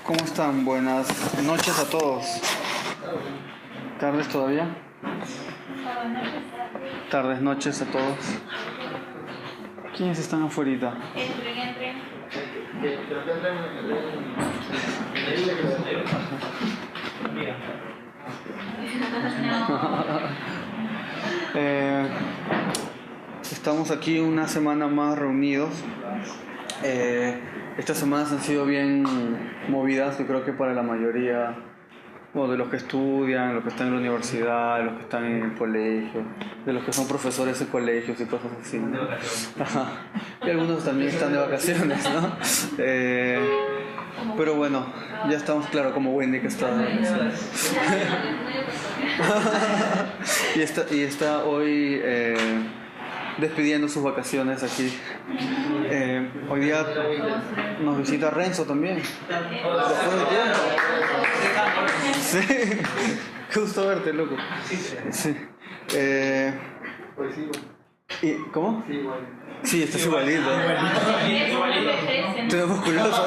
¿Cómo están? Buenas noches a todos. ¿Tardes todavía? Tardes, noches a todos. ¿Quiénes están afuera? Entren. Estamos aquí una semana más reunidos. Estas semanas han sido bien movidas, yo creo que para la mayoría, bueno, de los que estudian, los que están en la universidad, de los que están en el colegio, de los que son profesores de colegios y cosas así, ¿no? Ajá. Y algunos también están de vacaciones, ¿no? Pero bueno, ya estamos, claro, como Wendy que está y está hoy despidiendo sus vacaciones aquí. Hoy día nos visita Renzo también. Después de tiempo. Sí, qué gusto verte, loco. Sí. ¿Y cómo? Sí, estás igualito. Estoy musculoso.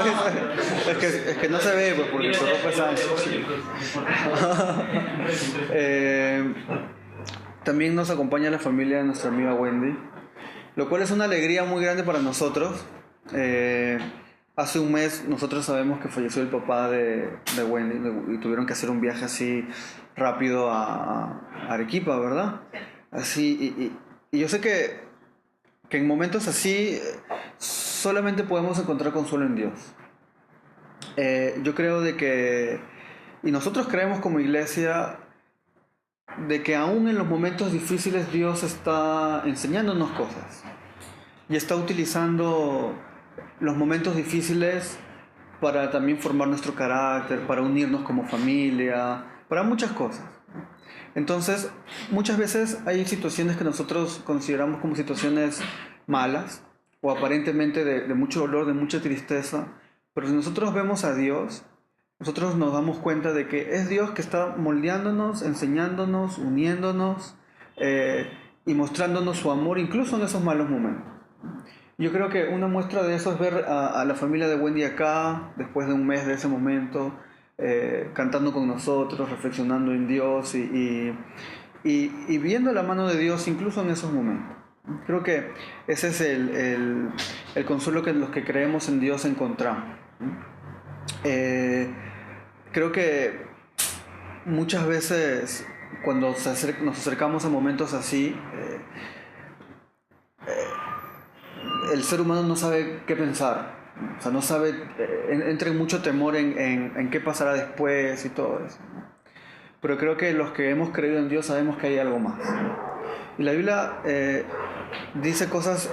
Es que no se ve, pues, porque tu ropa es ancha. También nos acompaña la familia de nuestra amiga Wendy, lo cual es una alegría muy grande para nosotros. Hace un mes nosotros sabemos que falleció el papá de Wendy y tuvieron que hacer un viaje así rápido a Arequipa, ¿verdad? Así, y yo sé que en momentos así solamente podemos encontrar consuelo en Dios. Yo creo de que, y nosotros creemos como iglesia, de que aún en los momentos difíciles Dios está enseñándonos cosas y está utilizando los momentos difíciles para también formar nuestro carácter, para unirnos como familia, para muchas cosas. Entonces, muchas veces hay situaciones que nosotros consideramos como situaciones malas o aparentemente de mucho dolor, de mucha tristeza, pero si nosotros vemos a Dios, nosotros nos damos cuenta de que es Dios que está moldeándonos, enseñándonos, uniéndonos y mostrándonos su amor incluso en esos malos momentos. Yo creo que una muestra de eso es ver a la familia de Wendy acá, después de un mes de ese momento, cantando con nosotros, reflexionando en Dios y viendo la mano de Dios incluso en esos momentos. Creo que ese es el consuelo que los que creemos en Dios encontramos. Creo que muchas veces cuando nos acercamos a momentos así, el ser humano no sabe qué pensar, o sea, no sabe, entra en mucho temor en qué pasará después y todo eso. Pero creo que los que hemos creído en Dios sabemos que hay algo más. Y la Biblia dice cosas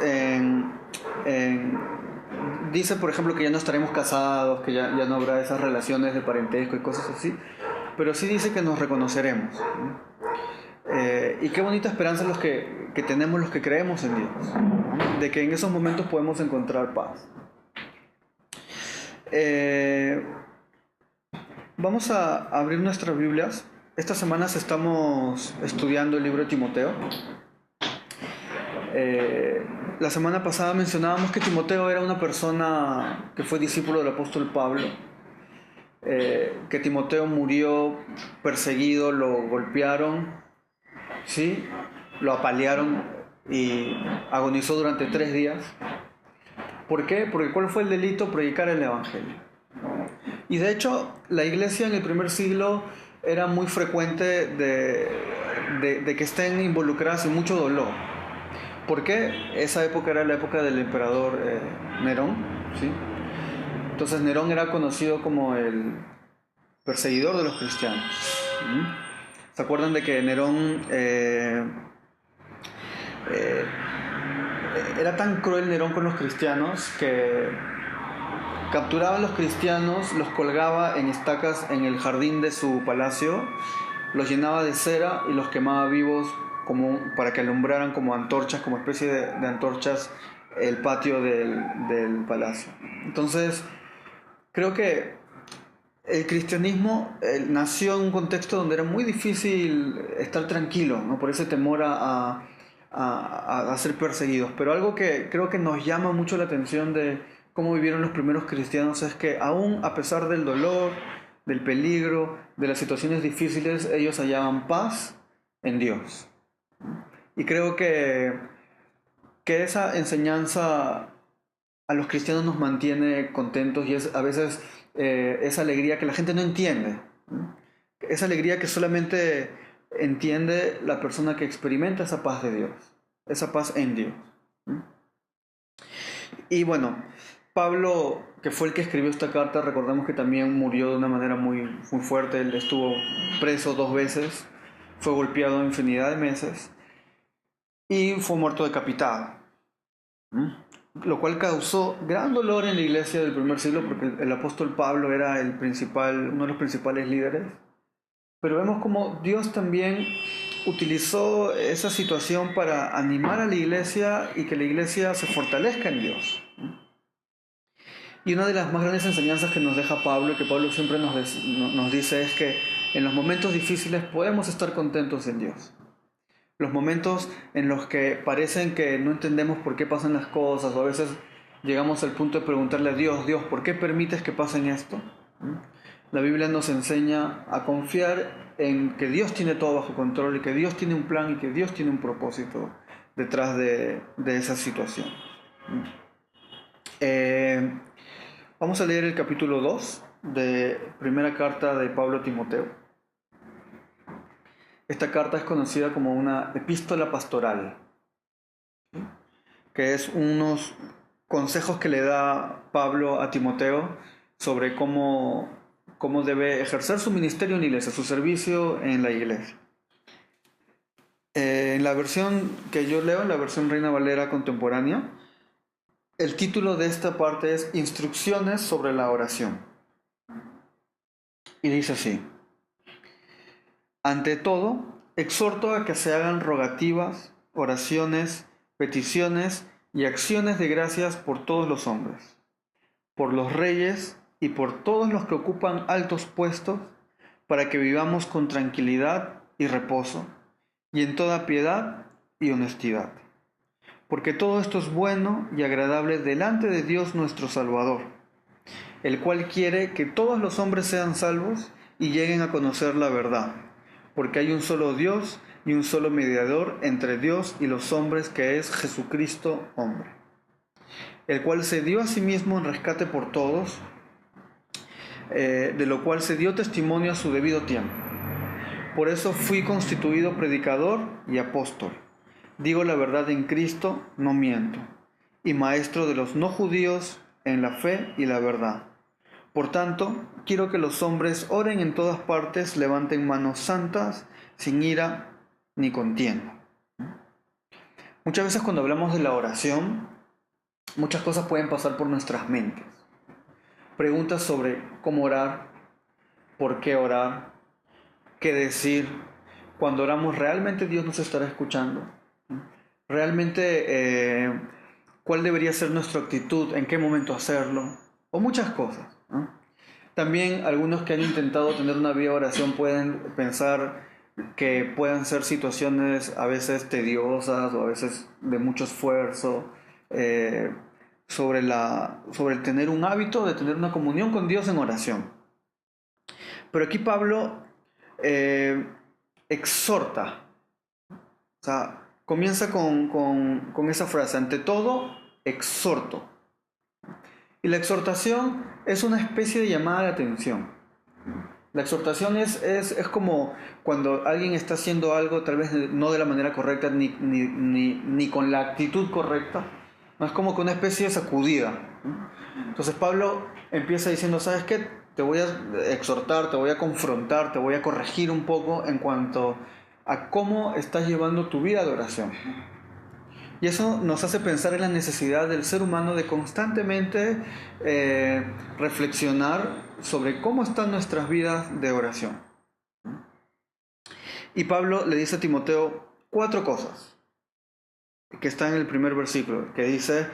dice, por ejemplo, que ya no estaremos casados, que ya no habrá esas relaciones de parentesco y cosas así, pero sí dice que nos reconoceremos. Y qué bonita esperanza los que tenemos los que creemos en Dios, de que en esos momentos podemos encontrar paz. Vamos a abrir nuestras Biblias. Estas semanas estamos estudiando el libro de Timoteo. La semana pasada mencionábamos que Timoteo era una persona que fue discípulo del apóstol Pablo, que Timoteo murió perseguido, lo golpearon, ¿sí? Lo apalearon y agonizó durante 3 días. ¿Por qué? Porque ¿cuál fue el delito? Predicar el evangelio. Y de hecho la iglesia en el primer siglo era muy frecuente de que estén involucradas en mucho dolor. ¿Por qué? Esa época era la época del emperador Nerón, ¿sí? Entonces Nerón era conocido como el perseguidor de los cristianos. ¿Se acuerdan de que Nerón era tan cruel Nerón con los cristianos que capturaba a los cristianos, los colgaba en estacas en el jardín de su palacio, los llenaba de cera y los quemaba vivos para que alumbraran como antorchas, como especie de antorchas, el patio del palacio. Entonces, creo que el cristianismo nació en un contexto donde era muy difícil estar tranquilo, ¿no? Por ese temor a ser perseguidos. Pero algo que creo que nos llama mucho la atención de cómo vivieron los primeros cristianos es que aún a pesar del dolor, del peligro, de las situaciones difíciles, ellos hallaban paz en Dios. Y creo que esa enseñanza a los cristianos nos mantiene contentos y es a veces esa alegría que la gente no entiende. Esa alegría que solamente entiende la persona que experimenta esa paz de Dios, esa paz en Dios. Y bueno, Pablo, que fue el que escribió esta carta, recordemos que también murió de una manera muy, muy fuerte. Él estuvo preso 2 veces, fue golpeado infinidad de meses y fue muerto decapitado. Lo cual causó gran dolor en la iglesia del primer siglo porque el apóstol Pablo era uno de los principales líderes. Pero vemos como Dios también utilizó esa situación para animar a la iglesia y que la iglesia se fortalezca en Dios. Y una de las más grandes enseñanzas que nos deja Pablo y que Pablo siempre nos dice es que en los momentos difíciles podemos estar contentos en Dios. Los momentos en los que parecen que no entendemos por qué pasan las cosas, o a veces llegamos al punto de preguntarle a Dios, Dios, ¿por qué permites que pasen esto? La Biblia nos enseña a confiar en que Dios tiene todo bajo control y que Dios tiene un plan y que Dios tiene un propósito detrás de esa situación. Vamos a leer el capítulo 2 de primera carta de Pablo a Timoteo. Esta carta es conocida como una epístola pastoral, que es unos consejos que le da Pablo a Timoteo sobre cómo debe ejercer su ministerio en la iglesia, su servicio en la iglesia. En la versión que yo leo, en la versión Reina Valera contemporánea, el título de esta parte es Instrucciones sobre la oración. Y dice así: ante todo, exhorto a que se hagan rogativas, oraciones, peticiones y acciones de gracias por todos los hombres, por los reyes y por todos los que ocupan altos puestos, para que vivamos con tranquilidad y reposo, y en toda piedad y honestidad. Porque todo esto es bueno y agradable delante de Dios nuestro Salvador, el cual quiere que todos los hombres sean salvos y lleguen a conocer la verdad. Porque hay un solo Dios y un solo mediador entre Dios y los hombres, que es Jesucristo hombre, el cual se dio a sí mismo en rescate por todos, de lo cual se dio testimonio a su debido tiempo. Por eso fui constituido predicador y apóstol. Digo la verdad en Cristo, no miento, y maestro de los no judíos en la fe y la verdad. Por tanto, quiero que los hombres oren en todas partes, levanten manos santas, sin ira ni contienda. Muchas veces cuando hablamos de la oración, muchas cosas pueden pasar por nuestras mentes. Preguntas sobre cómo orar, por qué orar, qué decir. Cuando oramos, ¿realmente Dios nos estará escuchando? ¿Realmente cuál debería ser nuestra actitud? ¿En qué momento hacerlo? O muchas cosas, ¿no? También algunos que han intentado tener una vida de oración pueden pensar que puedan ser situaciones a veces tediosas o a veces de mucho esfuerzo, sobre el tener un hábito de tener una comunión con Dios en oración. Pero aquí Pablo exhorta, o sea, comienza con esa frase: ante todo, exhorto. Y la exhortación es una especie de llamada de atención. La exhortación es como cuando alguien está haciendo algo tal vez no de la manera correcta ni con la actitud correcta. No, es como que una especie de sacudida. Entonces Pablo empieza diciendo: ¿sabes qué? Te voy a exhortar, te voy a confrontar, te voy a corregir un poco en cuanto a cómo estás llevando tu vida de oración. Y eso nos hace pensar en la necesidad del ser humano de constantemente reflexionar sobre cómo están nuestras vidas de oración. Y Pablo le dice a Timoteo 4 cosas que están en el primer versículo, que dice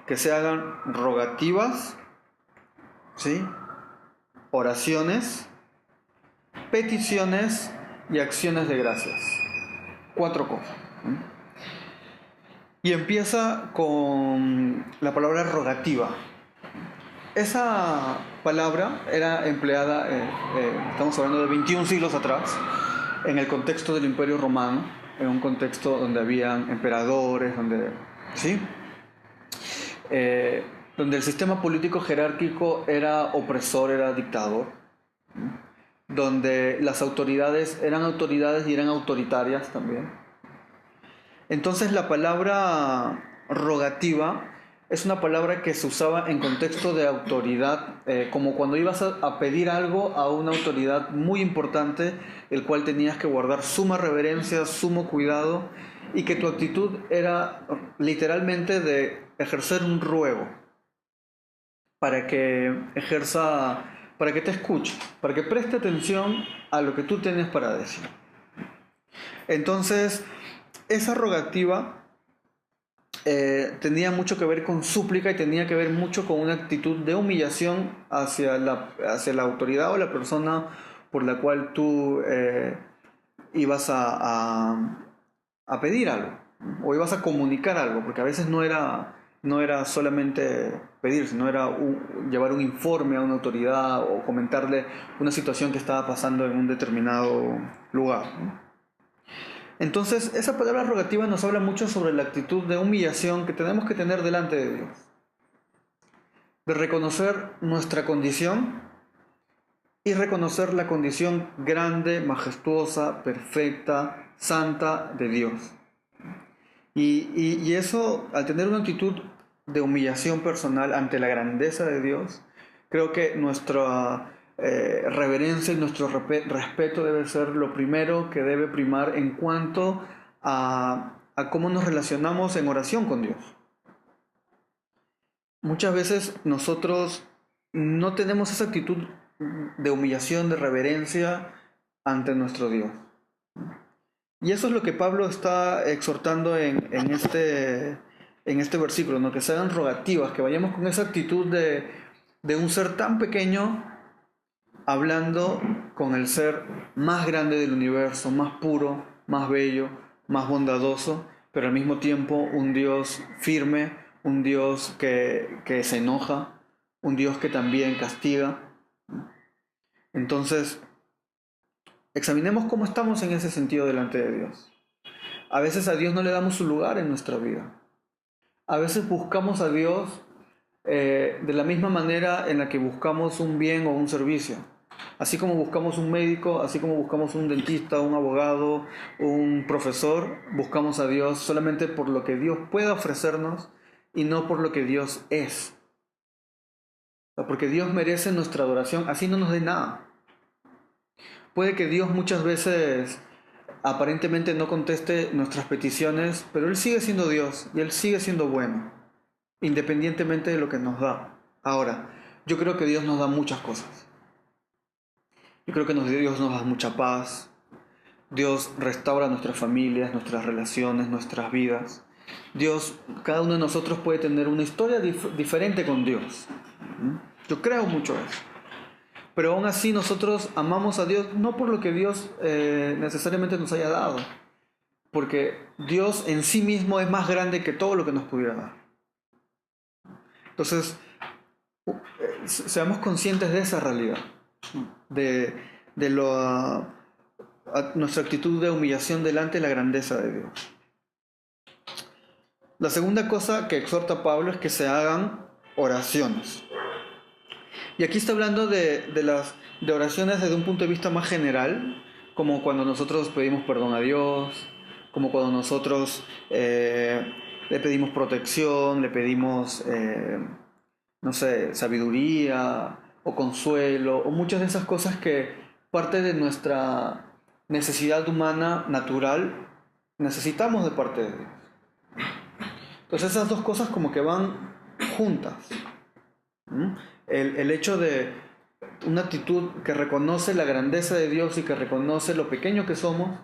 que se hagan rogativas, ¿sí?, oraciones, peticiones y acciones de gracias. 4 cosas. Y empieza con la palabra rogativa. esa palabra era empleada, estamos hablando de 21 siglos atrás, en el contexto del Imperio Romano, en un contexto donde habían emperadores, ¿sí? Donde el sistema político jerárquico era opresor, era dictador, donde las autoridades eran autoridades y eran autoritarias también. Entonces la palabra rogativa es una palabra que se usaba en contexto de autoridad, como cuando ibas a pedir algo a una autoridad muy importante, el cual tenías que guardar suma reverencia, sumo cuidado, y que tu actitud era literalmente de ejercer un ruego para que para que te escuche, para que preste atención a lo que tú tienes para decir. Entonces, esa rogativa tenía mucho que ver con súplica y tenía que ver mucho con una actitud de humillación hacia la autoridad o la persona por la cual tú ibas a pedir algo o ibas a comunicar algo, porque a veces no era solamente pedir, sino era llevar un informe a una autoridad o comentarle una situación que estaba pasando en un determinado lugar, ¿no? Entonces, esa palabra rogativa nos habla mucho sobre la actitud de humillación que tenemos que tener delante de Dios, de reconocer nuestra condición y reconocer la condición grande, majestuosa, perfecta, santa de Dios. Y eso, al tener una actitud de humillación personal ante la grandeza de Dios, creo que nuestra reverencia y nuestro respeto debe ser lo primero que debe primar en cuanto a cómo nos relacionamos en oración con Dios. Muchas veces nosotros no tenemos esa actitud de humillación, de reverencia ante nuestro Dios. Y eso es lo que Pablo está exhortando en este versículo, ¿no? Que se hagan rogativas, que vayamos con esa actitud de un ser tan pequeño hablando con el ser más grande del universo, más puro, más bello, más bondadoso, pero al mismo tiempo un Dios firme, un Dios que se enoja, un Dios que también castiga. Entonces, examinemos cómo estamos en ese sentido delante de Dios. A veces a Dios no le damos su lugar en nuestra vida. A veces buscamos a Dios de la misma manera en la que buscamos un bien o un servicio. Así como buscamos un médico, así como buscamos un dentista, un abogado, un profesor, buscamos a Dios solamente por lo que Dios pueda ofrecernos y no por lo que Dios es. Porque Dios merece nuestra adoración, así no nos dé nada. Puede que Dios muchas veces aparentemente no conteste nuestras peticiones, pero Él sigue siendo Dios y Él sigue siendo bueno, independientemente de lo que nos da. Ahora, yo creo que Dios nos da muchas cosas. Yo creo que Dios nos da mucha paz. Dios restaura nuestras familias, nuestras relaciones, nuestras vidas. Dios, cada uno de nosotros puede tener una historia diferente con Dios. Yo creo mucho eso. Pero aún así nosotros amamos a Dios no por lo que Dios necesariamente nos haya dado, porque Dios en sí mismo es más grande que todo lo que nos pudiera dar. Entonces, seamos conscientes de esa realidad, de nuestra actitud de humillación delante de la grandeza de Dios. La segunda cosa que exhorta Pablo es que se hagan oraciones. Y aquí está hablando de oraciones desde un punto de vista más general, como cuando nosotros pedimos perdón a Dios, como cuando nosotros le pedimos protección, le pedimos, sabiduría o consuelo, o muchas de esas cosas que parte de nuestra necesidad humana natural necesitamos de parte de Dios. Entonces esas dos cosas como que van juntas. El hecho de una actitud que reconoce la grandeza de Dios y que reconoce lo pequeño que somos,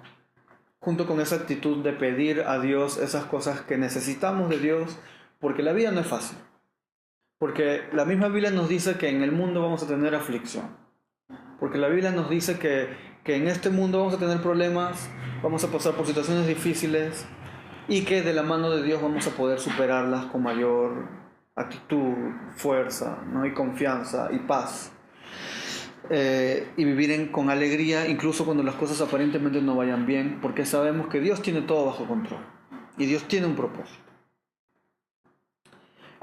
junto con esa actitud de pedir a Dios esas cosas que necesitamos de Dios, porque la vida no es fácil. Porque la misma Biblia nos dice que en el mundo vamos a tener aflicción. Porque la Biblia nos dice que en este mundo vamos a tener problemas, vamos a pasar por situaciones difíciles y que de la mano de Dios vamos a poder superarlas con mayor actitud, fuerza, ¿no? Y confianza y paz. Y vivir con alegría incluso cuando las cosas aparentemente no vayan bien, porque sabemos que Dios tiene todo bajo control y Dios tiene un propósito.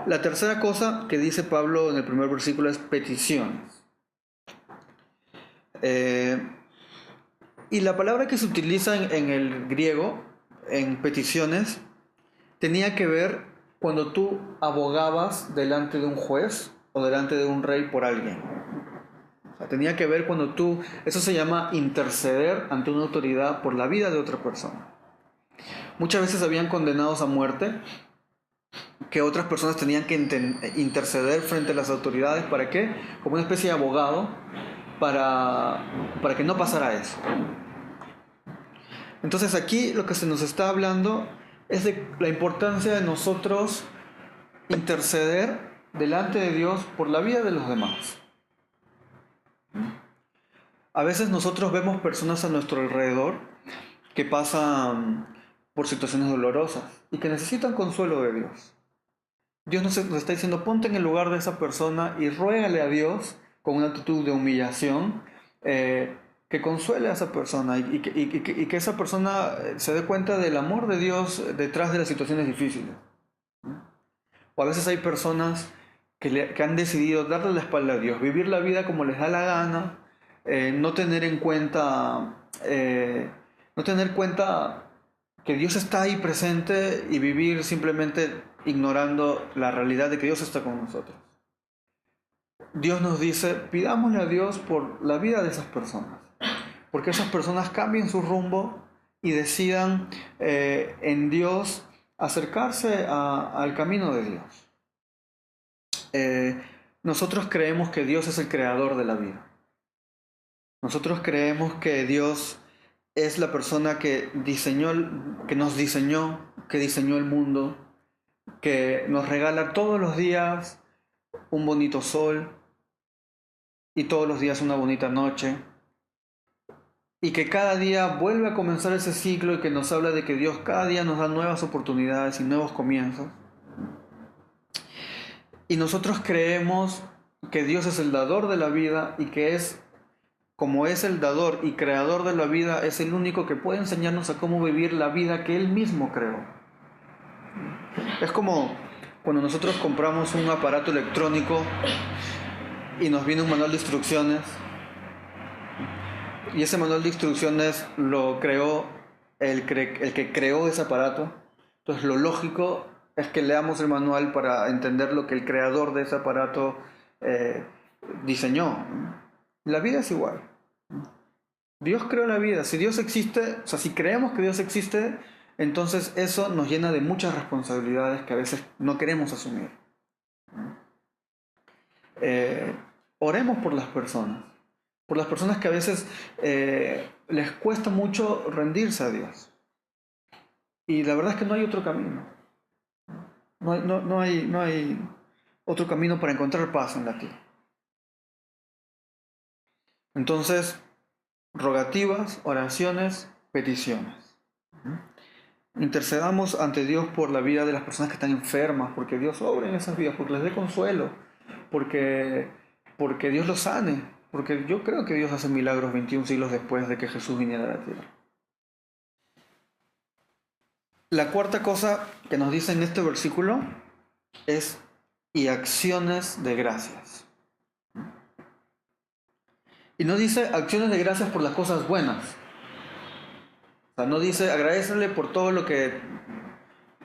La tercera cosa que dice Pablo en el primer versículo es peticiones. Y la palabra que se utiliza en el griego, en peticiones, tenía que ver cuando tú abogabas delante de un juez o delante de un rey por alguien. O sea, tenía que ver cuando eso se llama interceder ante una autoridad por la vida de otra persona. Muchas veces habían condenados a muerte que otras personas tenían que interceder frente a las autoridades. ¿Para qué? Como una especie de abogado para que no pasara eso. Entonces aquí lo que se nos está hablando es de la importancia de nosotros interceder delante de Dios por la vida de los demás. A veces nosotros vemos personas a nuestro alrededor que pasan por situaciones dolorosas y que necesitan consuelo de Dios. Dios nos está diciendo, ponte en el lugar de esa persona y ruégale a Dios con una actitud de humillación que consuele a esa persona y que esa persona se dé cuenta del amor de Dios detrás de las situaciones difíciles. O a veces hay personas que han decidido darle la espalda a Dios, vivir la vida como les da la gana, no tener en cuenta que Dios está ahí presente y vivir simplemente ignorando la realidad de que Dios está con nosotros. Dios nos dice, pidámosle a Dios por la vida de esas personas, porque esas personas cambien su rumbo y decidan en Dios acercarse al camino de Dios. Nosotros creemos que Dios es el creador de la vida. Nosotros creemos que Dios es la persona que nos diseñó, que diseñó el mundo, que nos regala todos los días un bonito sol y todos los días una bonita noche, y que cada día vuelve a comenzar ese ciclo y que nos habla de que Dios cada día nos da nuevas oportunidades y nuevos comienzos. Y nosotros creemos que Dios es el dador de la vida y que como es el dador y creador de la vida, es el único que puede enseñarnos a cómo vivir la vida que Él mismo creó. Es como cuando nosotros compramos un aparato electrónico y nos viene un manual de instrucciones, y ese manual de instrucciones lo creó el que creó ese aparato. Entonces lo lógico es que leamos el manual para entender lo que el creador de ese aparato diseñó. La vida es igual. Dios creó la vida. Si Dios existe, o sea, si creemos que Dios existe, entonces eso nos llena de muchas responsabilidades que a veces no queremos asumir. Oremos por las personas que a veces les cuesta mucho rendirse a Dios. Y la verdad es que no hay otro camino. No hay otro camino para encontrar paz en la tierra. Entonces, rogativas, oraciones, peticiones. Intercedamos ante Dios por la vida de las personas que están enfermas, porque Dios obra en esas vidas, porque les dé consuelo, porque Dios los sane, porque yo creo que Dios hace milagros 21 siglos después de que Jesús viniera a la tierra. La cuarta cosa que nos dice en este versículo es y acciones de gracias. Y no dice acciones de gracias por las cosas buenas. O sea, no dice agradécele por todo lo que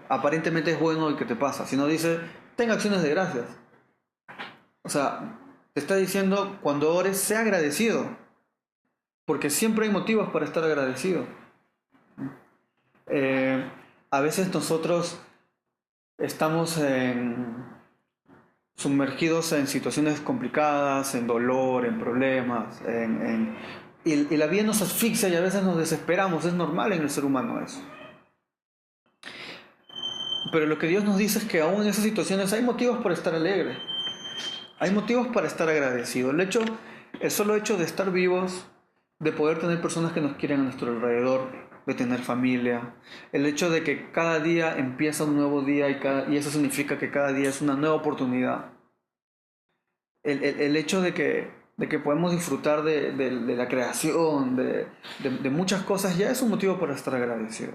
aparentemente es bueno y que te pasa, sino dice ten acciones de gracias. O sea, te está diciendo cuando ores, sea agradecido, porque siempre hay motivos para estar agradecido. A veces nosotros estamos sumergidos en situaciones complicadas, en dolor, en problemas, y la vida nos asfixia y a veces nos desesperamos. Es normal en el ser humano eso. Pero lo que Dios nos dice es que aún en esas situaciones hay motivos para estar alegre. Hay motivos para estar agradecido. El solo hecho de estar vivos, de poder tener personas que nos quieren a nuestro alrededor, de tener familia, el hecho de que cada día empieza un nuevo día y eso significa que cada día es una nueva oportunidad. El hecho de que podemos disfrutar de la creación, de muchas cosas, ya es un motivo para estar agradecido.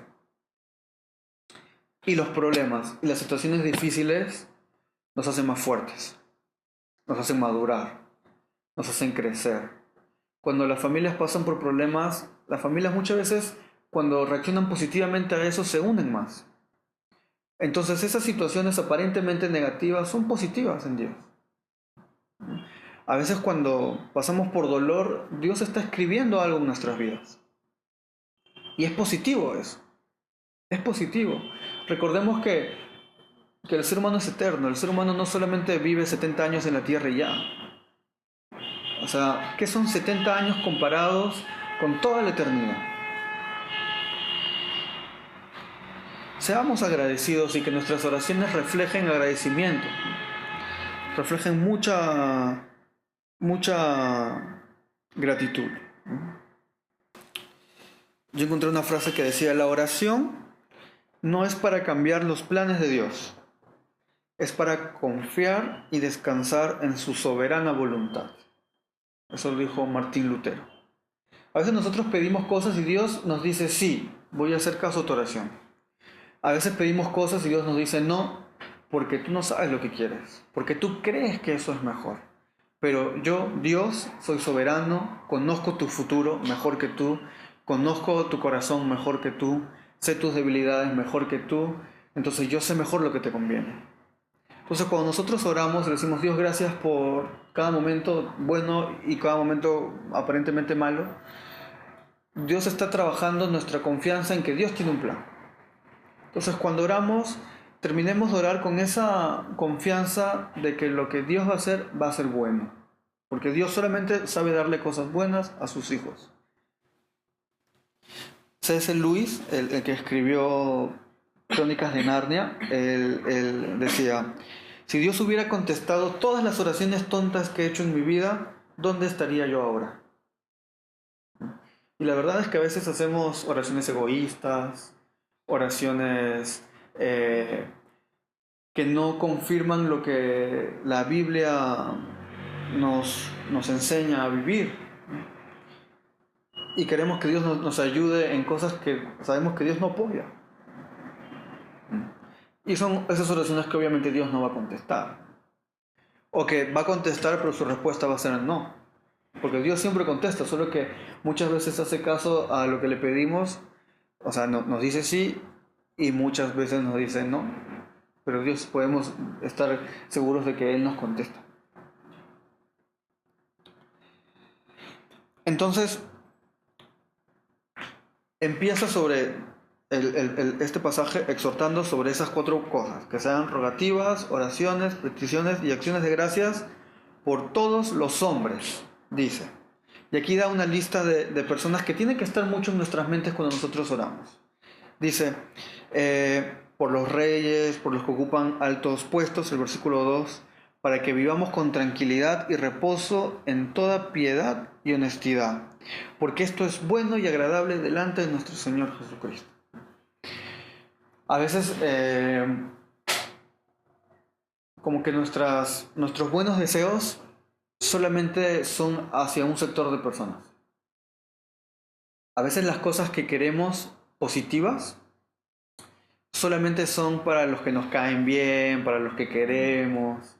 Y los problemas y las situaciones difíciles nos hacen más fuertes, nos hacen madurar, nos hacen crecer. Cuando las familias pasan por problemas, las familias muchas veces, cuando reaccionan positivamente a eso, se unen más. Entonces esas situaciones aparentemente negativas son positivas en Dios. A veces cuando pasamos por dolor, Dios está escribiendo algo en nuestras vidas. Y es positivo eso. Es positivo. Recordemos que el ser humano es eterno. El ser humano no solamente vive 70 años en la tierra y ya. O sea, ¿qué son 70 años comparados con toda la eternidad? Seamos agradecidos y que nuestras oraciones reflejen agradecimiento. Reflejen mucha gratitud. Yo encontré una frase que decía: la oración no es para cambiar los planes de Dios, es para confiar y descansar en su soberana voluntad. Eso lo dijo Martín Lutero. A veces nosotros pedimos cosas y Dios nos dice: sí, voy a hacer caso a tu oración. A veces pedimos cosas y Dios nos dice: no, porque tú no sabes lo que quieres, porque tú crees que eso es mejor. Pero yo, Dios, soy soberano, conozco tu futuro mejor que tú, conozco tu corazón mejor que tú, sé tus debilidades mejor que tú, entonces yo sé mejor lo que te conviene. Entonces cuando nosotros oramos le decimos: Dios, gracias por cada momento bueno y cada momento aparentemente malo, Dios está trabajando nuestra confianza en que Dios tiene un plan. Entonces cuando oramos, terminemos de orar con esa confianza de que lo que Dios va a ser bueno. Porque Dios solamente sabe darle cosas buenas a sus hijos. C.S. Lewis, el que escribió Crónicas de Narnia, él decía: si Dios hubiera contestado todas las oraciones tontas que he hecho en mi vida, ¿dónde estaría yo ahora? Y la verdad es que a veces hacemos oraciones egoístas, oraciones que no confirman lo que la Biblia nos enseña a vivir. Y queremos que Dios nos ayude en cosas que sabemos que Dios no apoya. Y son esas oraciones que obviamente Dios no va a contestar. O que va a contestar pero su respuesta va a ser no. Porque Dios siempre contesta, solo que muchas veces hace caso a lo que le pedimos. O sea, nos dice sí y muchas veces nos dice no. Pero Dios podemos estar seguros de que Él nos contesta. Entonces, empieza sobre este pasaje exhortando sobre esas 4 cosas, que sean rogativas, oraciones, peticiones y acciones de gracias por todos los hombres, dice. Y aquí da una lista de personas que tienen que estar mucho en nuestras mentes cuando nosotros oramos. Dice, por los reyes, por los que ocupan altos puestos, el versículo 2, para que vivamos con tranquilidad y reposo en toda piedad y honestidad, porque esto es bueno y agradable delante de nuestro Señor Jesucristo. A veces, como que nuestros buenos deseos solamente son hacia un sector de personas. A veces las cosas que queremos positivas solamente son para los que nos caen bien, para los que queremos,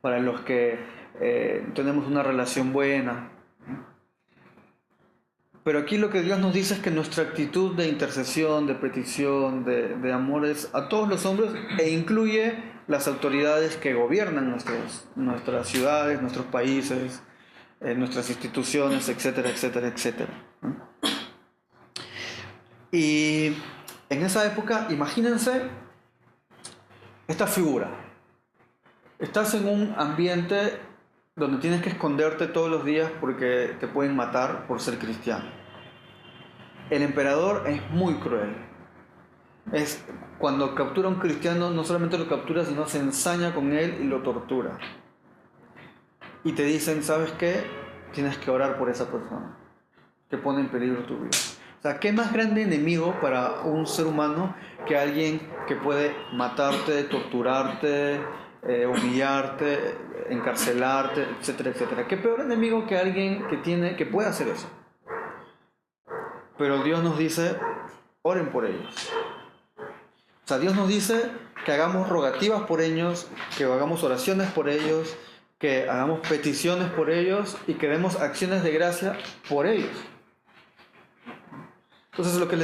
para los que tenemos una relación buena. Pero aquí lo que Dios nos dice es que nuestra actitud de intercesión, de petición, de amor es a todos los hombres e incluye las autoridades que gobiernan nuestras ciudades, nuestros países, nuestras instituciones, etcétera, etcétera, etcétera. Y en esa época, imagínense esta figura. Estás en un ambiente donde tienes que esconderte todos los días porque te pueden matar por ser cristiano. El emperador es muy cruel. Cuando captura a un cristiano, no solamente lo captura, sino se ensaña con él y lo tortura. Y te dicen, ¿sabes qué? Tienes que orar por esa persona que pone en peligro tu vida. O sea, ¿qué más grande enemigo para un ser humano que alguien que puede matarte, torturarte, humillarte, encarcelarte, etcétera, etcétera? ¿Qué peor enemigo que alguien que puede hacer eso? Pero Dios nos dice, oren por ellos. O sea, Dios nos dice que hagamos rogativas por ellos, que hagamos oraciones por ellos, que hagamos peticiones por ellos y que demos acciones de gracia por ellos. Entonces lo que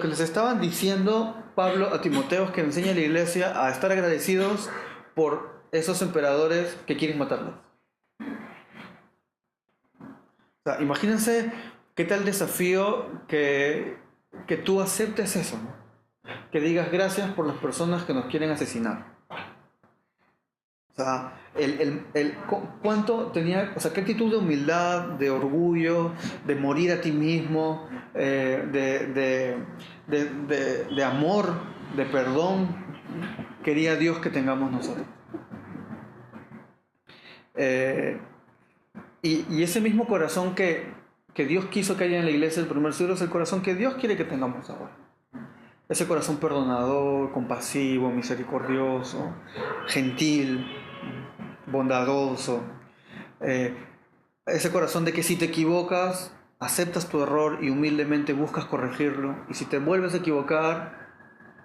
les estaban diciendo Pablo a Timoteo es que enseña a la iglesia a estar agradecidos por esos emperadores que quieren matarlos. O sea, imagínense qué tal desafío que tú aceptes eso, ¿no? Que digas gracias por las personas que nos quieren asesinar. O sea, cuánto tenía, o sea, qué actitud de humildad, de orgullo, de morir a ti mismo, de amor, de perdón, quería Dios que tengamos nosotros. Y ese mismo corazón que Dios quiso que haya en la iglesia del primer siglo es el corazón que Dios quiere que tengamos ahora. Ese corazón perdonador, compasivo, misericordioso, gentil, bondadoso. Ese corazón de que si te equivocas, aceptas tu error y humildemente buscas corregirlo. Y si te vuelves a equivocar,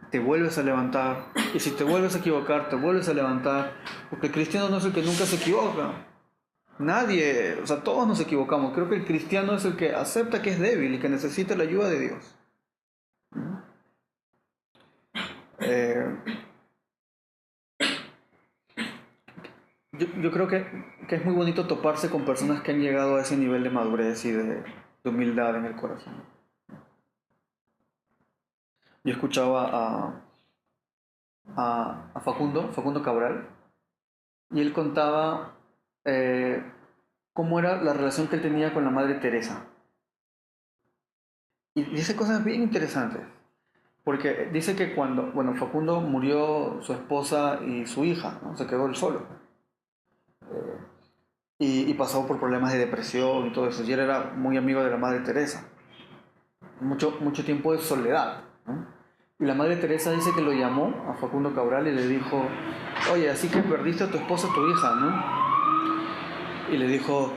te vuelves a levantar. Y si te vuelves a equivocar, te vuelves a levantar. Porque el cristiano no es el que nunca se equivoca. Nadie, o sea, todos nos equivocamos. Creo que el cristiano es el que acepta que es débil y que necesita la ayuda de Dios. Yo creo que es muy bonito toparse con personas que han llegado a ese nivel de madurez y de humildad en el corazón. Yo escuchaba a Facundo Cabral, y él contaba cómo era la relación que él tenía con la Madre Teresa. Y dice cosas bien interesantes. Porque dice que cuando, Facundo murió su esposa y su hija, ¿no? Se quedó él solo. Y pasó por problemas de depresión y todo eso. Y él era muy amigo de la Madre Teresa. Mucho tiempo de soledad, ¿no? Y la Madre Teresa dice que lo llamó a Facundo Cabral y le dijo, oye, así que perdiste a tu esposa, a tu hija, ¿no? Y le dijo,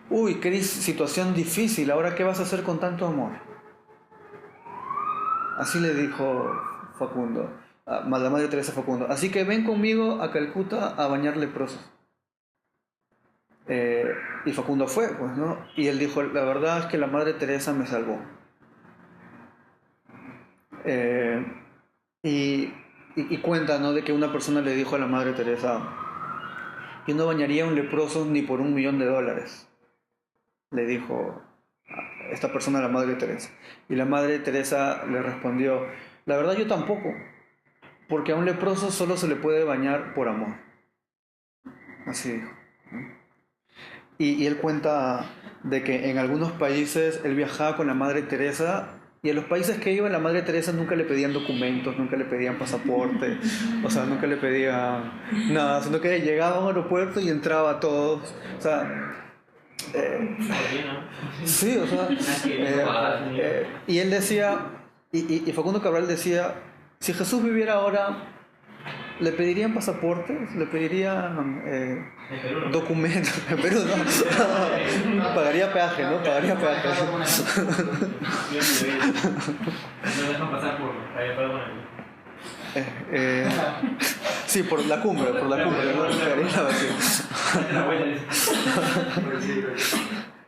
uy, qué situación difícil, ¿ahora qué vas a hacer con tanto amor? Así le dijo Facundo, la Madre Teresa a Facundo. Así que ven conmigo a Calcuta a bañar leprosos. Y Facundo fue, pues, ¿no? Y él dijo, la verdad es que la Madre Teresa me salvó. Y cuenta, ¿no? De que una persona le dijo a la Madre Teresa, yo no bañaría a un leproso ni por $1.000.000. Le dijo esta persona a la Madre Teresa. Y la Madre Teresa le respondió, la verdad yo tampoco, porque a un leproso solo se le puede bañar por amor. Así dijo. Y él cuenta de que en algunos países él viajaba con la Madre Teresa, y en los países que iba la Madre Teresa nunca le pedían documentos, nunca le pedían pasaporte, o sea, nunca le pedían nada, sino que llegaba a un aeropuerto y entraba a todos, o sea... sí, o sea, y él decía, y Facundo Cabral decía, si Jesús viviera ahora, ¿le pedirían pasaportes? ¿Le pedirían documentos? En Perú no. Pagaría peaje, ¿no? Pagaría peaje. No dejan pasar por sí, por la cumbre, ¿no?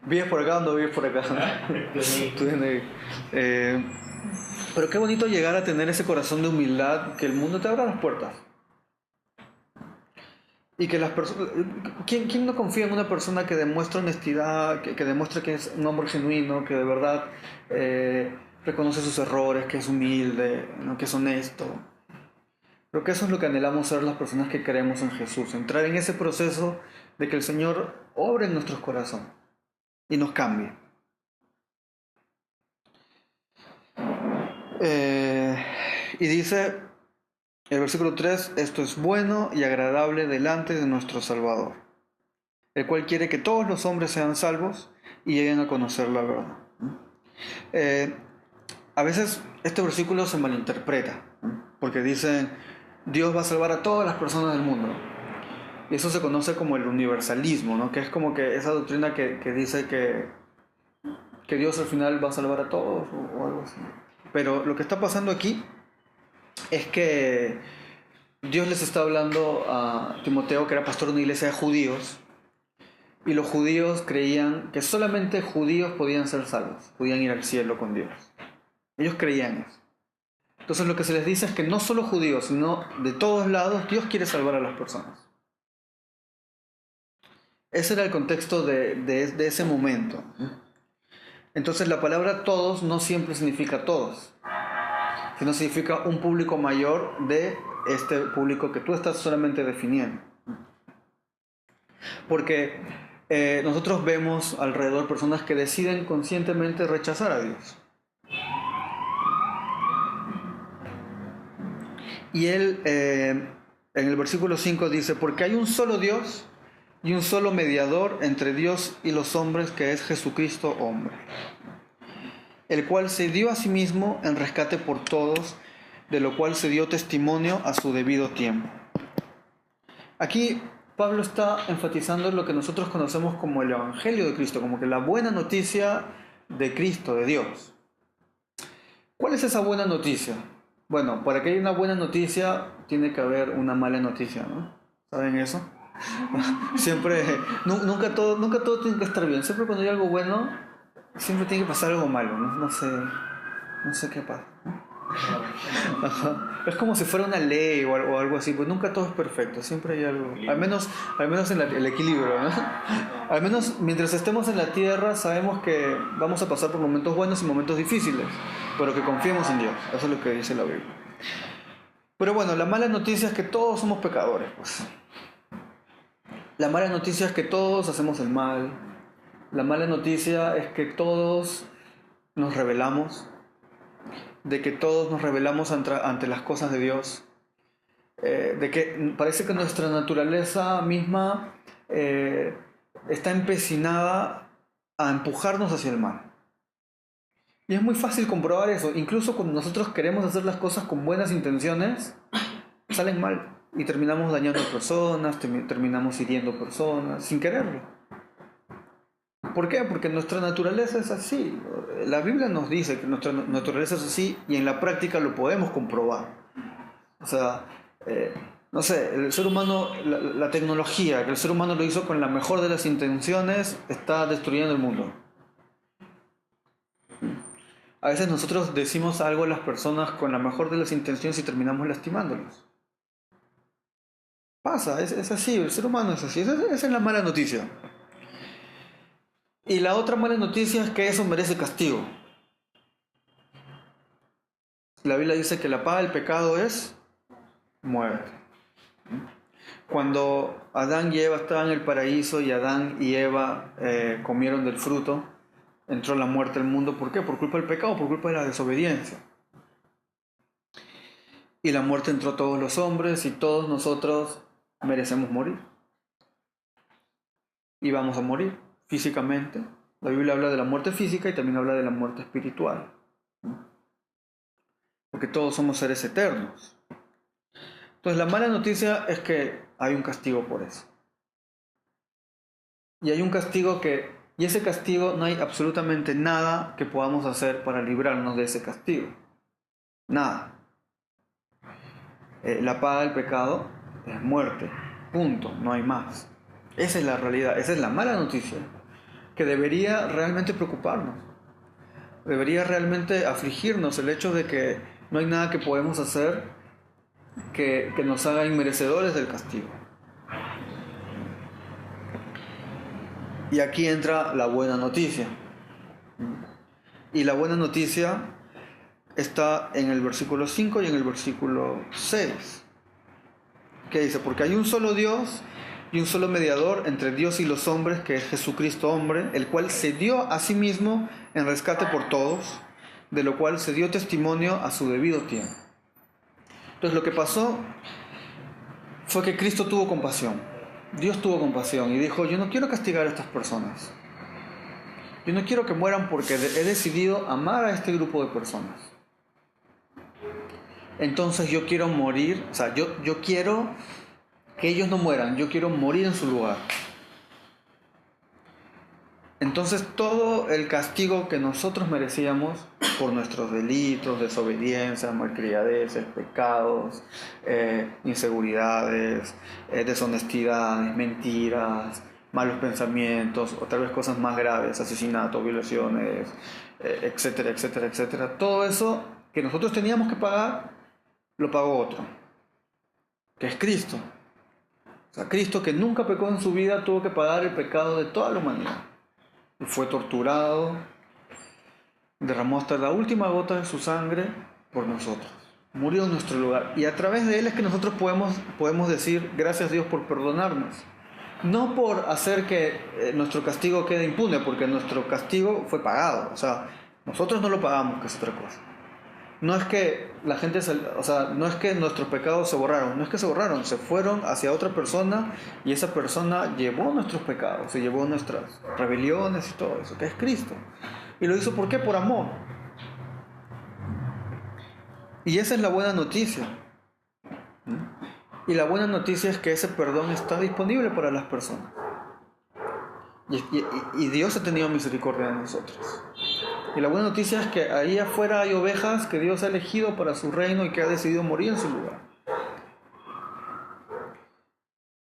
¿Vives por acá o no vives por acá? Pero qué bonito llegar a tener ese corazón de humildad, que el mundo te abra las puertas. Y que las personas... ¿Quién no confía en una persona que demuestra honestidad, que demuestra que es un hombre genuino, que de verdad reconoce sus errores, que es humilde, ¿no? Que es honesto? Creo que eso es lo que anhelamos ser las personas que creemos en Jesús. Entrar en ese proceso de que el Señor obre en nuestros corazones y nos cambie. Y dice el versículo 3, esto es bueno y agradable delante de nuestro Salvador, el cual quiere que todos los hombres sean salvos y lleguen a conocer la verdad. a veces este versículo se malinterpreta, ¿no? Porque dicen, Dios va a salvar a todas las personas del mundo. Y eso se conoce como el universalismo, ¿no? Que es como que esa doctrina que dice que Dios al final va a salvar a todos o algo así. Pero lo que está pasando aquí es que Dios les está hablando a Timoteo, que era pastor de una iglesia de judíos, y los judíos creían que solamente judíos podían ser salvos, podían ir al cielo con Dios. Ellos creían eso. Entonces lo que se les dice es que no solo judíos, sino de todos lados, Dios quiere salvar a las personas. Ese era el contexto de ese momento. Entonces la palabra todos no siempre significa todos, sino significa un público mayor de este público que tú estás solamente definiendo. Porque nosotros vemos alrededor personas que deciden conscientemente rechazar a Dios. Y él en el versículo 5 dice, porque hay un solo Dios y un solo mediador entre Dios y los hombres, que es Jesucristo hombre, el cual se dio a sí mismo en rescate por todos, de lo cual se dio testimonio a su debido tiempo. Aquí Pablo está enfatizando lo que nosotros conocemos como el Evangelio de Cristo, como que la buena noticia de Cristo, de Dios. ¿Cuál es esa buena noticia? Bueno, para que haya una buena noticia tiene que haber una mala noticia, ¿no? ¿Saben eso? Siempre, nunca todo tiene que estar bien. Siempre cuando hay algo bueno, siempre tiene que pasar algo malo, ¿no? No sé qué pasa. Ajá. Es como si fuera una ley o algo así, pues nunca todo es perfecto, siempre hay algo, al menos en el equilibrio, ¿no? Al menos mientras estemos en la tierra sabemos que vamos a pasar por momentos buenos y momentos difíciles, pero que confiemos en Dios, eso es lo que dice la Biblia. Pero bueno, la mala noticia es que todos somos pecadores, pues. La mala noticia es que todos hacemos el mal. La mala noticia es que todos nos rebelamos, de que todos nos rebelamos ante las cosas de Dios, de que parece que nuestra naturaleza misma está empecinada a empujarnos hacia el mal. Y es muy fácil comprobar eso. Incluso cuando nosotros queremos hacer las cosas con buenas intenciones, salen mal y terminamos dañando personas, terminamos hiriendo personas sin quererlo. ¿Por qué? Porque nuestra naturaleza es así. La Biblia nos dice que nuestra naturaleza es así y en la práctica lo podemos comprobar. O sea, no sé, el ser humano, la tecnología, que el ser humano lo hizo con la mejor de las intenciones, está destruyendo el mundo. A veces nosotros decimos algo a las personas con la mejor de las intenciones y terminamos lastimándolos. Pasa, es así, el ser humano es así. Esa es la mala noticia. Y la otra mala noticia es que eso merece castigo. La Biblia dice que la paga del pecado es muerte. Cuando Adán y Eva estaban en el paraíso y Adán y Eva comieron del fruto, entró la muerte al mundo. ¿Por qué? Por culpa del pecado, por culpa de la desobediencia. Y la muerte entró a todos los hombres y todos nosotros merecemos morir. Y vamos a morir físicamente. La Biblia habla de la muerte física y también habla de la muerte espiritual. Porque todos somos seres eternos. Entonces la mala noticia es que hay un castigo por eso. Y hay un castigo y ese castigo no hay absolutamente nada que podamos hacer para librarnos de ese castigo. Nada. La paga del pecado es muerte. Punto. No hay más. Esa es la realidad. Esa es la mala noticia, que debería realmente preocuparnos. Debería realmente afligirnos el hecho de que no hay nada que podemos hacer que nos haga inmerecedores del castigo. Y aquí entra la buena noticia. Y la buena noticia está en el versículo 5 y en el versículo 6. Que dice, porque hay un solo Dios y un solo mediador entre Dios y los hombres, que es Jesucristo hombre, el cual se dio a sí mismo en rescate por todos, de lo cual se dio testimonio a su debido tiempo. Entonces lo que pasó fue que Cristo tuvo compasión. Dios tuvo compasión y dijo, yo no quiero castigar a estas personas. Yo no quiero que mueran porque he decidido amar a este grupo de personas. Entonces yo quiero morir, o sea, yo quiero que ellos no mueran, yo quiero morir en su lugar. Entonces todo el castigo que nosotros merecíamos por nuestros delitos, desobediencias, malcriadeces, pecados, inseguridades, deshonestidades, mentiras, malos pensamientos, o tal vez cosas más graves, asesinatos, violaciones, etcétera, etcétera, etcétera. Todo eso que nosotros teníamos que pagar, lo pagó otro, que es Cristo. O sea, Cristo, que nunca pecó en su vida, tuvo que pagar el pecado de toda la humanidad. Y fue torturado, derramó hasta la última gota de su sangre por nosotros. Murió en nuestro lugar. Y a través de él es que nosotros podemos decir gracias a Dios por perdonarnos. No por hacer que nuestro castigo quede impune, porque nuestro castigo fue pagado. O sea, nosotros no lo pagamos, que es otra cosa. No es que la gente, no es que nuestros pecados se borraron, no es que se borraron, se fueron hacia otra persona y esa persona llevó nuestros pecados, se llevó nuestras rebeliones y todo eso, que es Cristo. Y lo hizo ¿por qué? Por amor. Y esa es la buena noticia. Y la buena noticia es que ese perdón está disponible para las personas. Y Dios ha tenido misericordia de nosotros. Y la buena noticia es que ahí afuera hay ovejas que Dios ha elegido para su reino y que ha decidido morir en su lugar.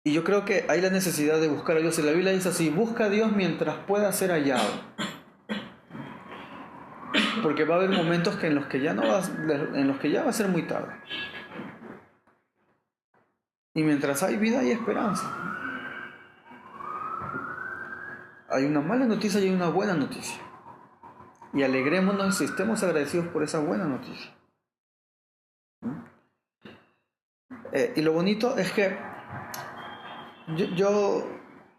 Y yo creo que hay la necesidad de buscar a Dios. Y la Biblia dice así: busca a Dios mientras pueda ser hallado. Porque va a haber momentos en los que ya va a ser muy tarde. Y mientras hay vida hay esperanza. Hay una mala noticia y hay una buena noticia. Y alegrémonos y estemos agradecidos por esa buena noticia. Y lo bonito es que yo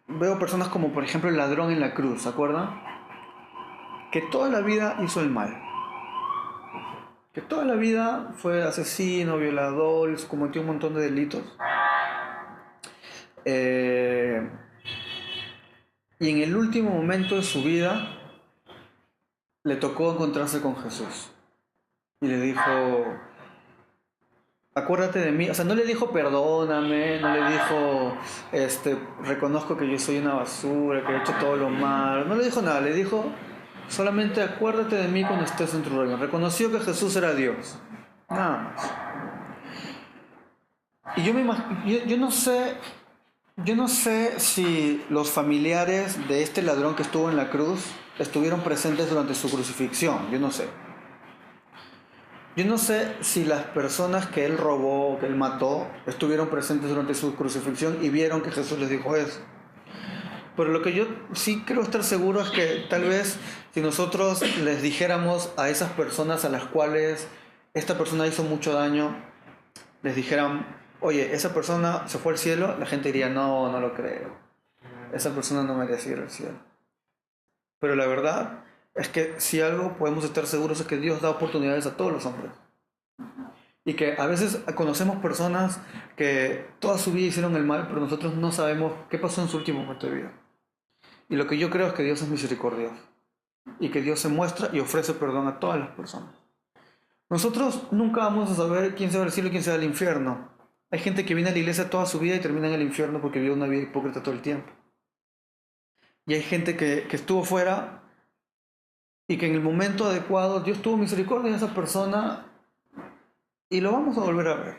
veo personas como por ejemplo el ladrón en la cruz, ¿se acuerdan? Que toda la vida hizo el mal. Que toda la vida fue asesino, violador, cometió un montón de delitos. Y en el último momento de su vida le tocó encontrarse con Jesús. Y le dijo: acuérdate de mí. O sea, no le dijo perdóname, no le dijo reconozco que yo soy una basura, que he hecho todo lo malo. No le dijo nada, le dijo solamente acuérdate de mí cuando estés en tu reino. Reconoció que Jesús era Dios. Nada más. Y yo no sé si los familiares de este ladrón que estuvo en la cruz estuvieron presentes durante su crucifixión. Yo no sé. Yo no sé si las personas que él robó, que él mató, estuvieron presentes durante su crucifixión y vieron que Jesús les dijo eso. Pero lo que yo sí creo estar seguro es que tal vez si nosotros les dijéramos a esas personas a las cuales esta persona hizo mucho daño, les dijeran: oye, esa persona se fue al cielo, la gente diría: no, no lo creo. Esa persona no merece ir al cielo. Pero la verdad es que si algo podemos estar seguros es que Dios da oportunidades a todos los hombres. Y que a veces conocemos personas que toda su vida hicieron el mal, pero nosotros no sabemos qué pasó en su último momento de vida. Y lo que yo creo es que Dios es misericordioso. Y que Dios se muestra y ofrece perdón a todas las personas. Nosotros nunca vamos a saber quién se va al cielo y quién se va al infierno. Hay gente que viene a la iglesia toda su vida y termina en el infierno porque vive una vida hipócrita todo el tiempo. Y hay gente que estuvo fuera y que en el momento adecuado Dios tuvo misericordia de esa persona y lo vamos a volver a ver.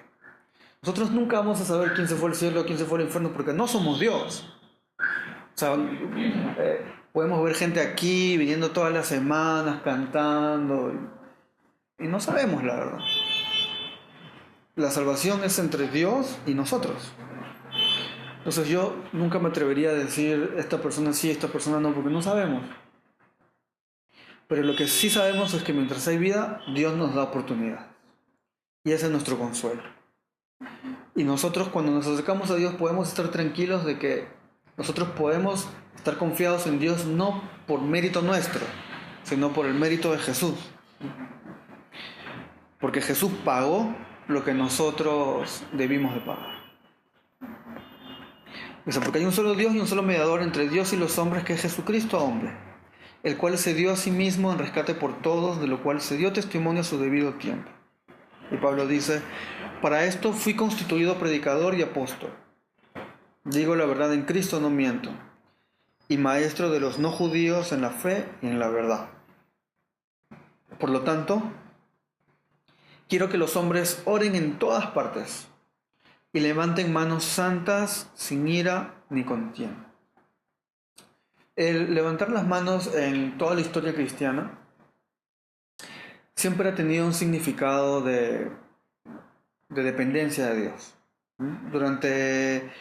Nosotros nunca vamos a saber quién se fue al cielo o quién se fue al infierno porque no somos Dios. O sea, podemos ver gente aquí viniendo todas las semanas cantando y no sabemos la verdad. La salvación es entre Dios y nosotros. Entonces yo nunca me atrevería a decir esta persona sí, esta persona no, porque no sabemos. Pero lo que sí sabemos es que mientras hay vida, Dios nos da oportunidad. Y ese es nuestro consuelo. Y nosotros cuando nos acercamos a Dios podemos estar tranquilos de que nosotros podemos estar confiados en Dios no por mérito nuestro, sino por el mérito de Jesús. Porque Jesús pagó lo que nosotros debimos de pagar. Porque hay un solo Dios y un solo mediador entre Dios y los hombres, que es Jesucristo hombre. el cual se dio a sí mismo en rescate por todos, de lo cual se dio testimonio a su debido tiempo. Y Pablo dice, para esto fui constituido predicador y apóstol. Digo la verdad en Cristo, no miento. Y maestro de los no judíos en la fe y en la verdad. Por lo tanto, quiero que los hombres oren en todas partes y levanten manos santas sin ira ni contienda. El levantar las manos en toda la historia cristiana siempre ha tenido un significado de dependencia de Dios. Durante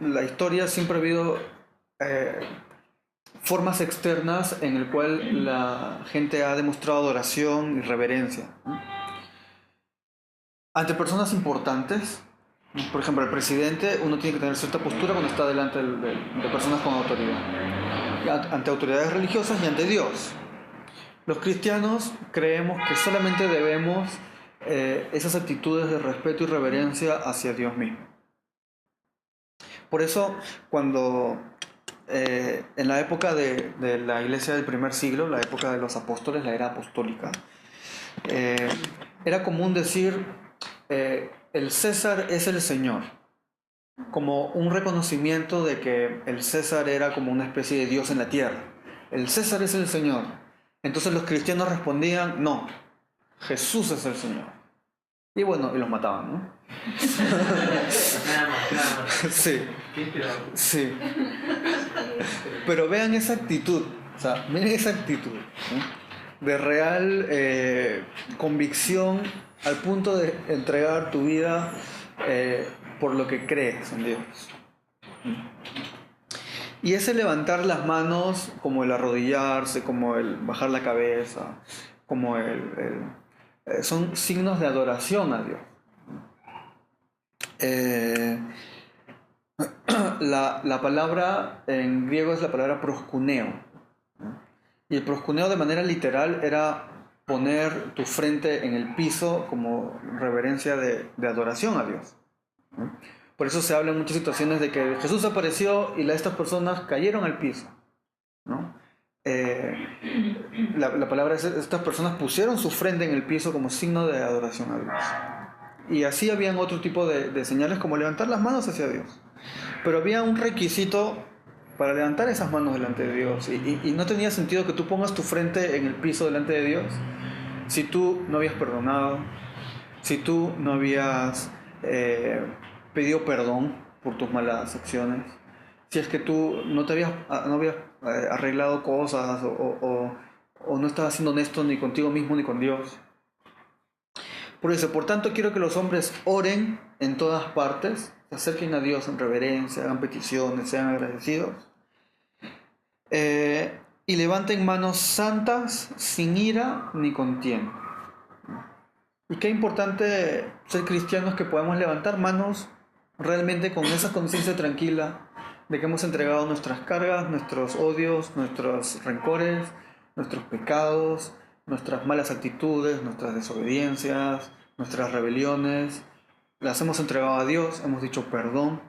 la historia siempre ha habido formas externas en el cual la gente ha demostrado adoración y reverencia ante personas importantes. Por ejemplo, el presidente, uno tiene que tener cierta postura cuando está delante de personas con autoridad, ante autoridades religiosas y ante Dios. Los cristianos creemos que solamente debemos esas actitudes de respeto y reverencia hacia Dios mismo. Por eso, cuando en la época de la iglesia del primer siglo, la época de los apóstoles, la era apostólica, era común decir el César es el Señor, como un reconocimiento de que el César era como una especie de Dios en la tierra. El César es el Señor. Entonces los cristianos respondían, no, Jesús es el Señor. Y bueno, y los mataban, ¿no? Nada más. Sí, sí. Pero vean esa actitud, o sea, miren esa actitud, ¿no? De real convicción al punto de entregar tu vida por lo que crees en Dios. Y ese levantar las manos, como el arrodillarse, como el bajar la cabeza, como son signos de adoración a Dios. La palabra en griego es la palabra proskuneo. Y el proskuneo de manera literal era poner tu frente en el piso como reverencia de adoración a Dios. Por eso se habla en muchas situaciones de que Jesús apareció y estas personas cayeron al piso, ¿no? La palabra es, estas personas pusieron su frente en el piso como signo de adoración a Dios. Y así habían otro tipo de señales como levantar las manos hacia Dios. Pero había un requisito para levantar esas manos delante de Dios. Y no tenía sentido que tú pongas tu frente en el piso delante de Dios si tú no habías perdonado, si tú no habías pedido perdón por tus malas acciones, si es que tú no habías arreglado cosas o no estabas siendo honesto ni contigo mismo ni con Dios. Por eso, por tanto, quiero que los hombres oren en todas partes, se acerquen a Dios en reverencia, hagan peticiones, sean agradecidos, y levanten manos santas sin ira ni contienda. Y qué importante ser cristianos, que podamos levantar manos realmente con esa conciencia tranquila de que hemos entregado nuestras cargas, nuestros odios, nuestros rencores, nuestros pecados, nuestras malas actitudes, nuestras desobediencias, nuestras rebeliones, las hemos entregado a Dios, hemos dicho perdón.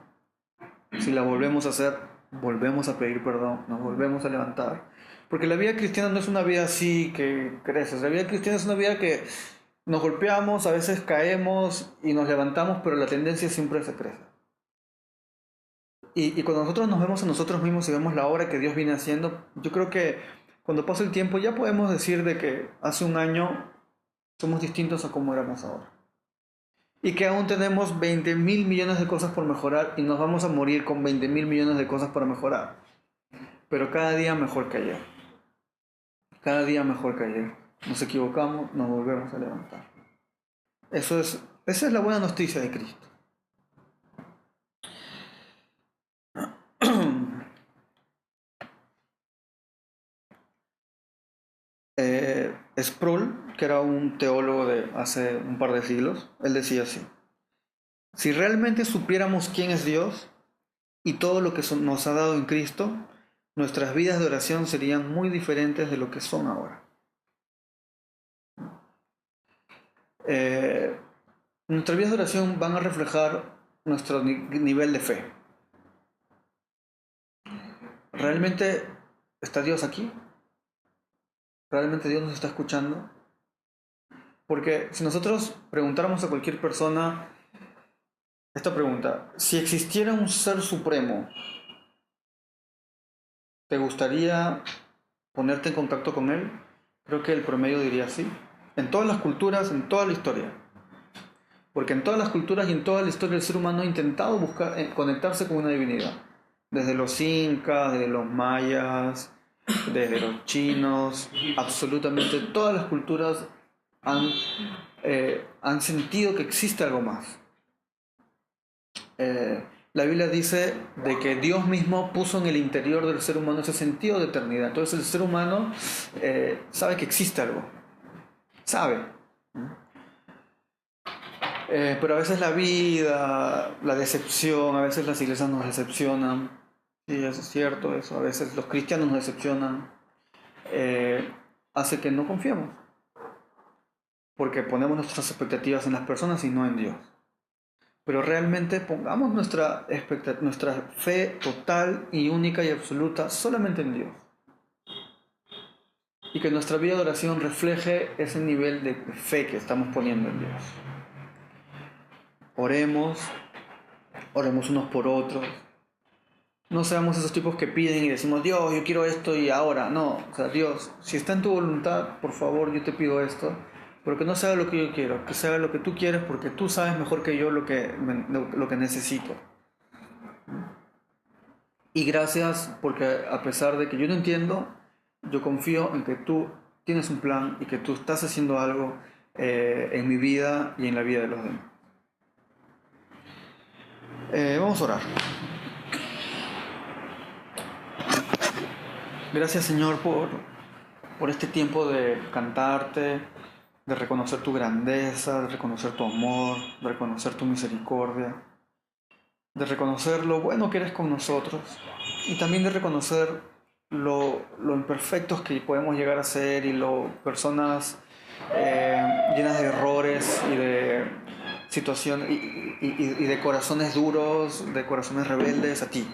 Si la volvemos a hacer, volvemos a pedir perdón, nos volvemos a levantar. Porque la vida cristiana no es una vida así que creces, la vida cristiana es una vida que nos golpeamos, a veces caemos y nos levantamos, pero la tendencia siempre se crece. Y cuando nosotros nos vemos a nosotros mismos y vemos la obra que Dios viene haciendo, yo creo que cuando pasa el tiempo ya podemos decir de que hace un año somos distintos a como éramos ahora. Y que aún tenemos 20.000 millones de cosas por mejorar y nos vamos a morir con 20.000 millones de cosas para mejorar. Pero cada día mejor que ayer. Cada día mejor que ayer. Nos equivocamos, nos volvemos a levantar. Esa es la buena noticia de Cristo. Sproul, que era un teólogo de hace un par de siglos, él decía así: si realmente supiéramos quién es Dios y todo lo que nos ha dado en Cristo, nuestras vidas de oración serían muy diferentes de lo que son ahora. Nuestras vidas de oración van a reflejar nuestro nivel de fe. Realmente ¿Está Dios aquí? ¿Realmente Dios nos está escuchando? Porque si nosotros preguntáramos a cualquier persona esta pregunta, si existiera un ser supremo, ¿te gustaría ponerte en contacto con él? Creo que el promedio diría sí. En todas las culturas, en toda la historia. Porque en todas las culturas y en toda la historia el ser humano ha intentado buscar conectarse con una divinidad. Desde los incas, desde los mayas, desde los chinos, absolutamente todas las culturas han sentido que existe algo más. La Biblia dice de que Dios mismo puso en el interior del ser humano ese sentido de eternidad. Entonces el ser humano sabe que existe algo. Sabe. Pero a veces la vida, la decepción, a veces las iglesias nos decepcionan. Sí, eso es cierto, eso. A veces los cristianos nos decepcionan. Hace que no confiemos. Porque ponemos nuestras expectativas en las personas y no en Dios. Pero realmente pongamos nuestra fe total y única y absoluta solamente en Dios. Y que nuestra vida de oración refleje ese nivel de fe que estamos poniendo en Dios. Oremos unos por otros. No seamos esos tipos que piden y decimos, Dios, yo quiero esto y ahora. No, o sea, Dios, si está en tu voluntad, por favor, yo te pido esto. Pero que no se haga lo que yo quiero, que se haga lo que tú quieres, porque tú sabes mejor que yo lo que necesito. Y gracias porque a pesar de que yo no entiendo, yo confío en que tú tienes un plan y que tú estás haciendo algo en mi vida y en la vida de los demás. Vamos a orar. Gracias, Señor, por este tiempo de cantarte, de reconocer tu grandeza, de reconocer tu amor, de reconocer tu misericordia, de reconocer lo bueno que eres con nosotros y también de reconocer lo imperfectos que podemos llegar a ser y personas llenas de errores y de situaciones y de corazones duros, de corazones rebeldes a ti.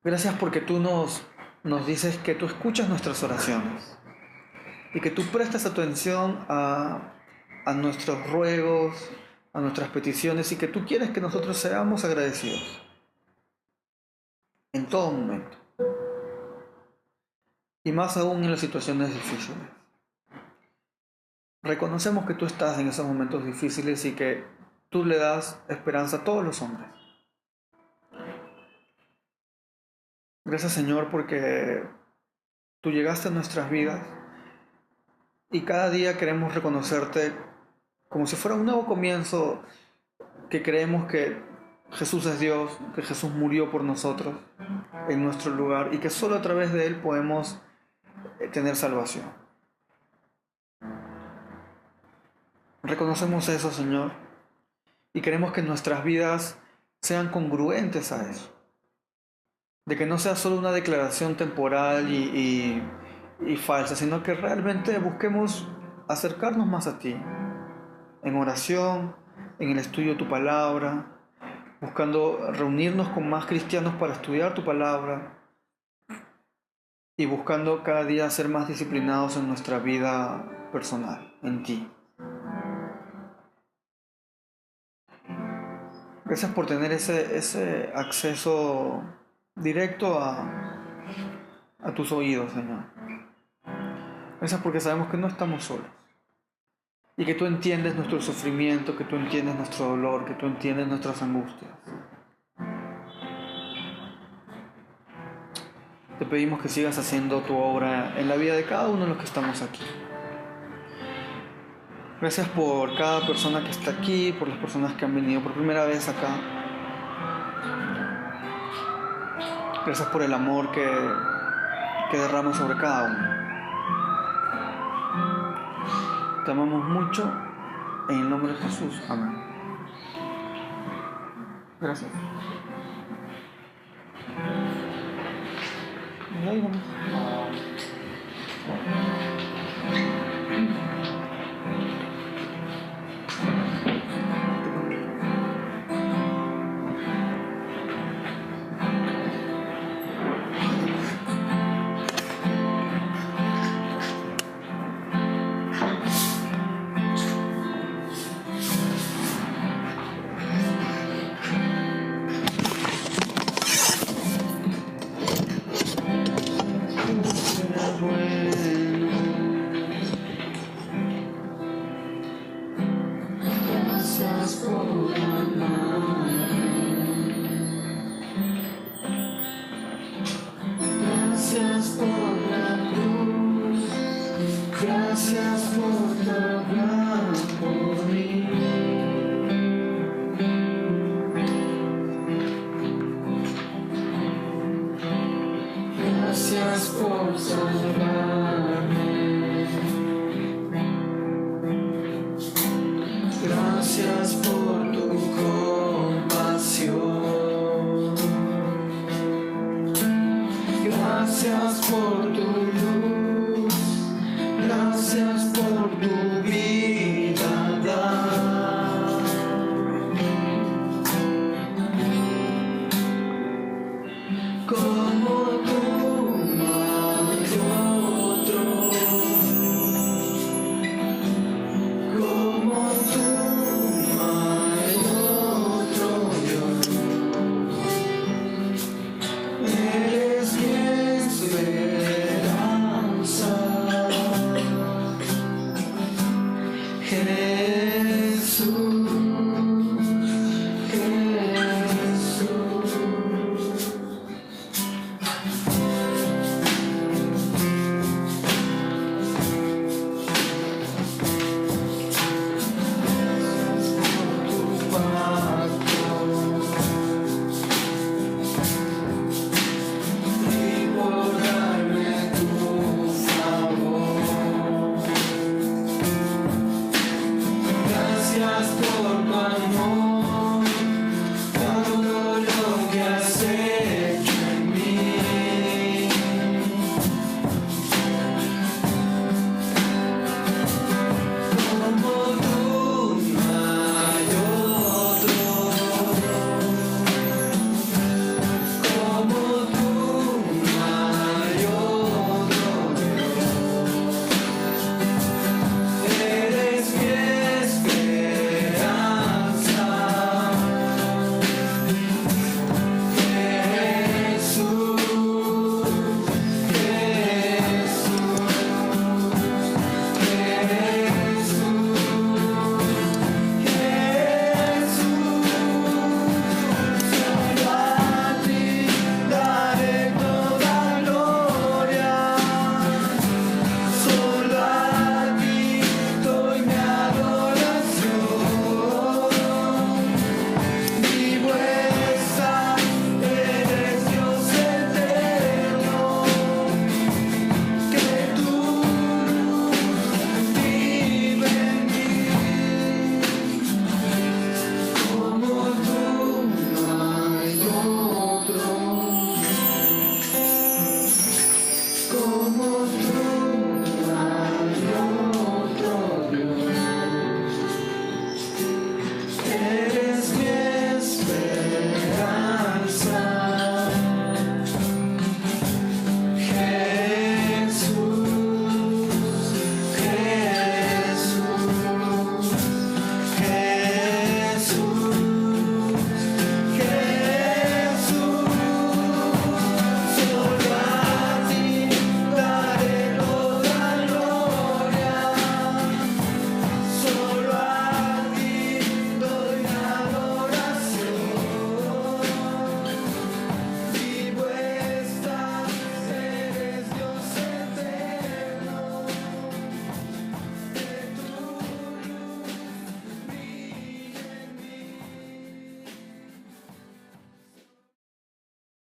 Gracias porque tú nos dices que tú escuchas nuestras oraciones y que tú prestas atención a nuestros ruegos, a nuestras peticiones y que tú quieres que nosotros seamos agradecidos en todo momento y más aún en las situaciones difíciles. Reconocemos que tú estás en esos momentos difíciles y que tú le das esperanza a todos los hombres. Gracias, Señor, porque tú llegaste a nuestras vidas y cada día queremos reconocerte como si fuera un nuevo comienzo, que creemos que Jesús es Dios, que Jesús murió por nosotros en nuestro lugar y que solo a través de Él podemos tener salvación. Reconocemos eso, Señor, y queremos que nuestras vidas sean congruentes a eso. De que no sea solo una declaración temporal y falsa, sino que realmente busquemos acercarnos más a ti, en oración, en el estudio de tu palabra, buscando reunirnos con más cristianos para estudiar tu palabra y buscando cada día ser más disciplinados en nuestra vida personal, en ti. Gracias por tener ese acceso directo a tus oídos, Señor. Gracias porque sabemos que no estamos solos y que tú entiendes nuestro sufrimiento, que tú entiendes nuestro dolor, que tú entiendes nuestras angustias. Te pedimos que sigas haciendo tu obra en la vida de cada uno de los que estamos aquí. Gracias por cada persona que está aquí, por las personas que han venido por primera vez acá. Gracias por el amor que derramas sobre cada uno. Te amamos mucho, en el nombre de Jesús. Amén. Gracias. Y ahí vamos. Gracias por salvarme. Gracias por tu compasión. Gracias por tu luz. Gracias